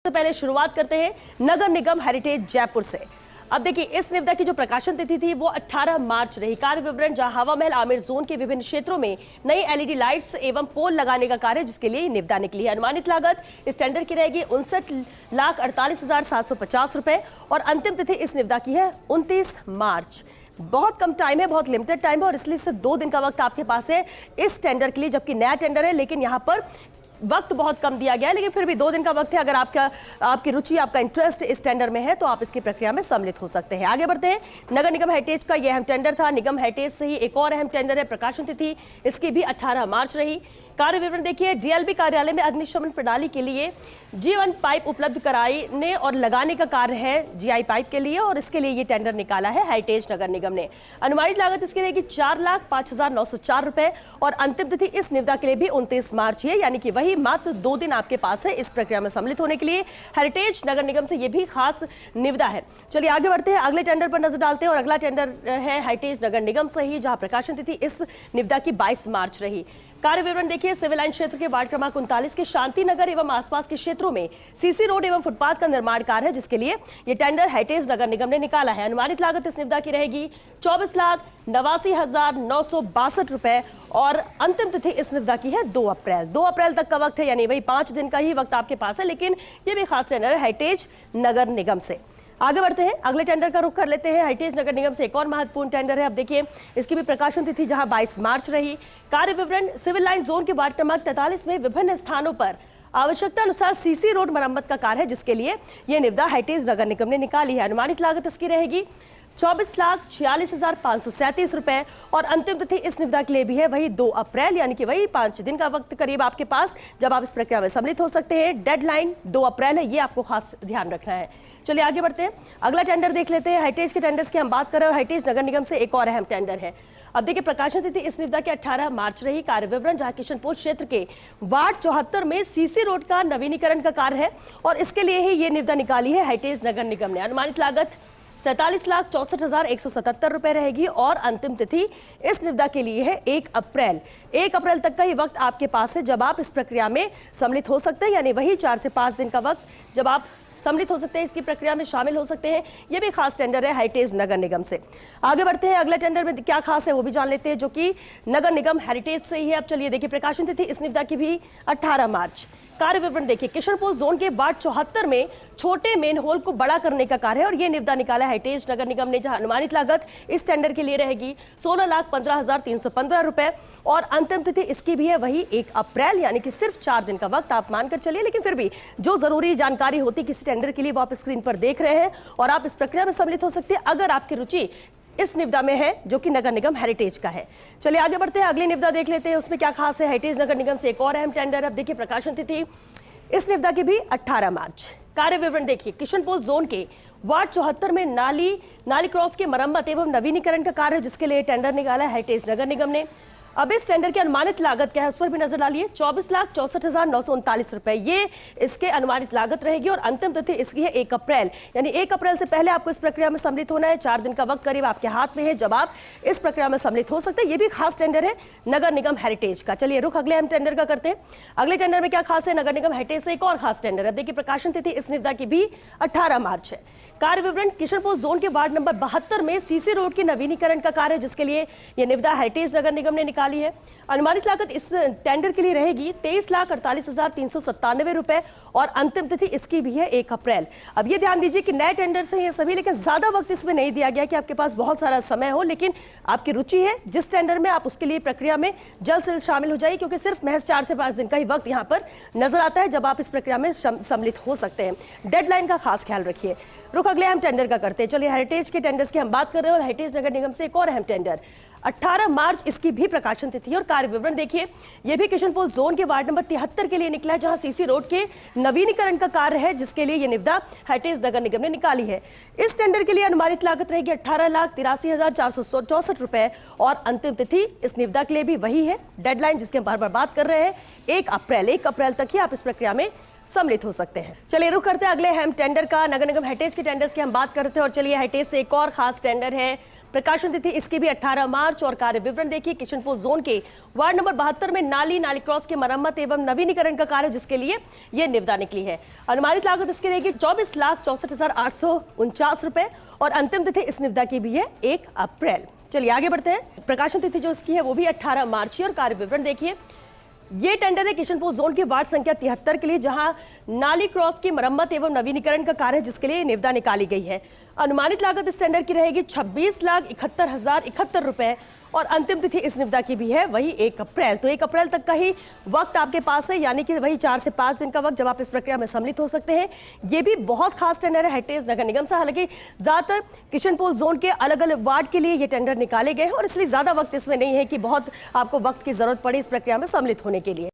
सबसे पहले शुरुआत करते हैं नगर निगम हेरिटेज जयपुर से। अब देखिए, इस निविदा की जो प्रकाशन तिथि थी वो 18 मार्च रही। कार्य विवरण, जहां हवा महल आमिर जोन के विभिन्न क्षेत्रों में नई एलईडी लाइट्स एवं पोल लगाने का कार्य, जिसके लिए निविदा निकली है। अनुमानित लागत इस टेंडर की रहेगी 59,48,750 रुपए और अंतिम तिथि इस निविदा की है 29 मार्च। बहुत कम टाइम है, बहुत लिमिटेड टाइम है और इसलिए सिर्फ 2 दिन का वक्त आपके पास है इस टेंडर के लिए, जबकि नया टेंडर है लेकिन यहाँ पर वक्त बहुत कम दिया गया है। लेकिन फिर भी 2 दिन का वक्त है। अगर आपकी रुचि, आपका इंटरेस्ट इस टेंडर में है तो आप इसकी प्रक्रिया में सम्मिलित हो सकते हैं। आगे बढ़ते हैं। नगर निगम हेरिटेज का यह अहम टेंडर था। निगम हेरिटेज से ही एक और अहम टेंडर है। प्रकाशन तिथि इसकी भी 18 मार्च रही। कार्य विवरण देखिए, डीएलबी कार्यालय में अग्निशमन प्रणाली के लिए G1 पाइप उपलब्ध कराने और लगाने का कार्य है GI पाइप के लिए, और इसके लिए ये टेंडर निकाला है हेरिटेज नगर निगम ने। अनुमानित लागत इसकी रहेगी 4,05,904 रुपए और अंतिम तिथि इस निविदा के लिए भी 29 मार्च है, यानी कि वही मात्र 2 दिन आपके पास है इस प्रक्रिया में सम्मिलित होने के लिए। हेरिटेज नगर निगम से ये भी खास निविदा है। चलिए आगे बढ़ते हैं, अगले टेंडर पर नजर डालते हैं और अगला टेंडर है हेरिटेज नगर निगम से ही, जहां प्रकाशन तिथि इस निविदा की 22 मार्च रही। कार्य विवरण देखिए, सिविल लाइन क्षेत्र के वार्ड क्रमांक 39 के शांति नगर एवं आसपास के क्षेत्रों में सीसी रोड एवं फुटपाथ का निर्माण कार्य है, जिसके लिए ये टेंडर हेरिटेज नगर निगम ने निकाला है। अनुमानित लागत इस निविदा की रहेगी 24,89,962 रुपए और अंतिम तिथि इस निविदा की है 2 अप्रैल। 2 अप्रैल तक का वक्त है, यानी वही 5 दिन का ही वक्त आपके पास है, लेकिन ये भी खास टेंडर है हेरिटेज नगर निगम से। आगे बढ़ते हैं, अगले टेंडर का रुख कर लेते हैं। हेरिटेज नगर निगम से एक और महत्वपूर्ण टेंडर है। अब देखिए, इसकी भी प्रकाशन तिथि जहां 22 मार्च रही। कार्य विवरण, सिविल लाइन जोन के वार्ड क्रमांक 43 में विभिन्न स्थानों पर आवश्यकता अनुसार सीसी रोड मरम्मत का कार्य है, जिसके लिए यह निविदा हेरिटेज नगर निगम ने निकाली है। अनुमानित लागत इसकी रहेगी 24,46,537 रुपए और अंतिम तिथि इस निविदा के लिए भी है वही 2 अप्रैल, यानी कि वही 5 दिन का वक्त करीब आपके पास, जब आप इस प्रक्रिया में सम्मिलित हो सकते हैं। डेडलाइन 2 अप्रैल है, ये आपको खास ध्यान रखना है। चलिए आगे बढ़ते हैं, अगला टेंडर देख लेते हैं। हेरिटेज के टेंडर्स की हम बात कर रहे हैं। हेरिटेज नगर निगम से एक और अहम टेंडर है। अब देखिए, प्रकाशन तिथि इस निविदा के 18 मार्च रही। कार्य विवरण, जहां किशनपुर क्षेत्र के वार्ड 74 में सीसी रोड का नवीनीकरण का कार्य है और इसके लिए ही ये निविदा निकाली है हेरिटेज नगर निगम ने। अनुमानित लागत 47,64,177 रुपए रहेगी और अंतिम तिथि इस निविदा के लिए है 1 अप्रैल। 1 अप्रैल तक का ही वक्त आपके पास है जब आप इस प्रक्रिया में सम्मिलित हो सकते हैं, यानी वही 4 से 5 दिन का वक्त जब आप सम्मिलित हो सकते हैं, इसकी प्रक्रिया में शामिल हो सकते हैं। यह भी खास टेंडर है हेरिटेज नगर निगम से। आगे बढ़ते हैं, अगला टेंडर में क्या खास है वो भी जान लेते हैं, जो कि नगर निगम हेरिटेज से ही है। अब चलिए देखिए, प्रकाशन तिथि इस निविदा की भी 18 मार्च। कार्य विवरण देखिए, किशनपुर जोन के वार्ड 74 में छोटे मेन होल को बड़ा करने का कार्य है और यह निविदा निकाला हेरिटेज नगर निगम ने, जहां अनुमानित लागत इस टेंडर के लिए रहेगी 16,15,315 रुपए और अंतिम तिथि इसकी भी है वही 1 अप्रैल, यानी कि सिर्फ 4 दिन का वक्त आप मानकर चलिए। लेकिन फिर भी जो जरूरी जानकारी होती किसी टेंडर के लिए वो आप स्क्रीन पर देख रहे हैं और आप इस प्रक्रिया में सम्मिलित हो सकते हैं अगर आपकी रुचि इस निविदा में है, जो कि नगर निगम हेरिटेज का है। चलिए आगे बढ़ते हैं, अगली निविदा देख लेते हैं उसमें क्या खास है। हेरिटेज नगर निगम से एक और अहम टेंडर। अब देखिए, प्रकाशन तिथि इस निविदा की भी 18 मार्च। कार्य विवरण देखिए, किशनपुर जोन के वार्ड 74 में नाली क्रॉस के मरम्मत एवं नवीनीकरण का कार्य, जिसके लिए टेंडर निकाला है हेरिटेज नगर निगम ने। अब इस टेंडर की अनुमानित लागत क्या है उस पर भी नजर डालिए। 24,64,939 रुपए ये इसके अनुमानित लागत रहेगी और अंतिम तिथि इसकी है 1 अप्रैल, यानी 1 अप्रैल से पहले आपको इस प्रक्रिया में सम्मिलित होना है। 4 दिन का वक्त करीब आपके हाथ में है जब आप इस प्रक्रिया में सम्मिलित हो सकते हैं। ये भी खास टेंडर है नगर निगम हेरिटेज का। चलिए रुख अगले हम टेंडर का करते हैं। अगले टेंडर में क्या खास है, नगर निगम हेरिटेज से एक और खास टेंडर है। देखिए, प्रकाशन तिथि इस निविदा की भी 18 मार्च है। कार्य विवरण, किशनपुर जोन के वार्ड नंबर 72 में सीसी रोड के नवीनीकरण का कार्य, जिसके लिए यह निविदा हेरिटेज नगर निगम ने निकाली है। अनुमानित लागत इस टेंडर के लिए रहेगी 23,48,397 रुपए और अंतिम तिथि इसकी भी है 1 अप्रैल। अब ये ध्यान दीजिए कि नए टेंडर से ये सभी, लेकिन ज्यादा वक्त इसमें नहीं दिया गया कि आपके पास बहुत सारा समय हो, लेकिन आपकी रुचि है जिस टेंडर में आप उसके लिए प्रक्रिया में जल्द से जल्द शामिल हो जाइए, क्योंकि सिर्फ महज 4 से 5 दिन का ही वक्त यहाँ पर नजर आता है जब आप इस प्रक्रिया में सम्मिलित हो सकते हैं। डेडलाइन का खास ख्याल रखिए। रुक अगले हम टेंडर का करते हैं। चलिए, हेरिटेज के टेंडर्स की हम बात कर रहे हैं और हेरिटेज नगर निगम से एक और अहम टेंडर 18 मार्च इसकी भी प्रकाशन तिथि। और कार्य विवरण देखिए, यह भी किशनपुर जोन के वार्ड नंबर 73 के लिए निकला है, जहां सीसी रोड के नवीनीकरण का कार्य है, जिसके लिए यह निविदा हेरिटेज नगर निगम ने निकाली है। इस टेंडर के लिए अनुमानित लागत रहेगी 18,83,464 रुपए और अंतिम तिथि इस निविदा के लिए भी वही है। डेडलाइन जिसके हम बार बार बात कर रहे हैं 1 अप्रैल। 1 अप्रैल तक ही आप इस प्रक्रिया में सम्मिलित हो सकते हैं। चलिए रुक करते हैं अगले हम टेंडर का। नगर निगम हेरिटेज के टेंडर्स की हम बात करते हैं और चलिए, हेरिटेज से एक और खास टेंडर है प्रकाशन तिथि इसकी भी 18 मार्च। और कार्य विवरण देखिए, किशनपुर जोन के वार्ड नंबर 72 में नाली क्रॉस के मरम्मत एवं नवीनीकरण का कार्य, जिसके लिए यह निविदा निकली है। अनुमानित लागत इसकी रहेगी 24,64,849 रुपए और अंतिम तिथि इस निविदा की भी है 1 अप्रैल। चलिए आगे बढ़ते हैं। प्रकाशन तिथि जो इसकी है वो भी 18 मार्च है। और कार्य विवरण देखिए, ये टेंडर है किशनपुर जोन के वार्ड संख्या 73 के लिए, जहां नाली क्रॉस की मरम्मत एवं नवीनीकरण का कार्य, जिसके लिए निविदा निकाली गई है। अनुमानित लागत इस टेंडर की रहेगी 26,71,071 रुपए और अंतिम तिथि इस निविदा की भी है वही 1 अप्रैल। तो 1 अप्रैल तक का ही वक्त आपके पास है, यानी कि वही 4 से 5 दिन का वक्त जब आप इस प्रक्रिया में सम्मिलित हो सकते हैं। ये भी बहुत खास टेंडर है हेरिटेज नगर निगम से। हालांकि ज्यादातर किशनपुर जोन के अलग अलग वार्ड के लिए ये टेंडर निकाले गए हैं और इसलिए ज्यादा वक्त इसमें नहीं है कि बहुत आपको वक्त की जरूरत पड़े इस प्रक्रिया में सम्मिलित होने के लिए।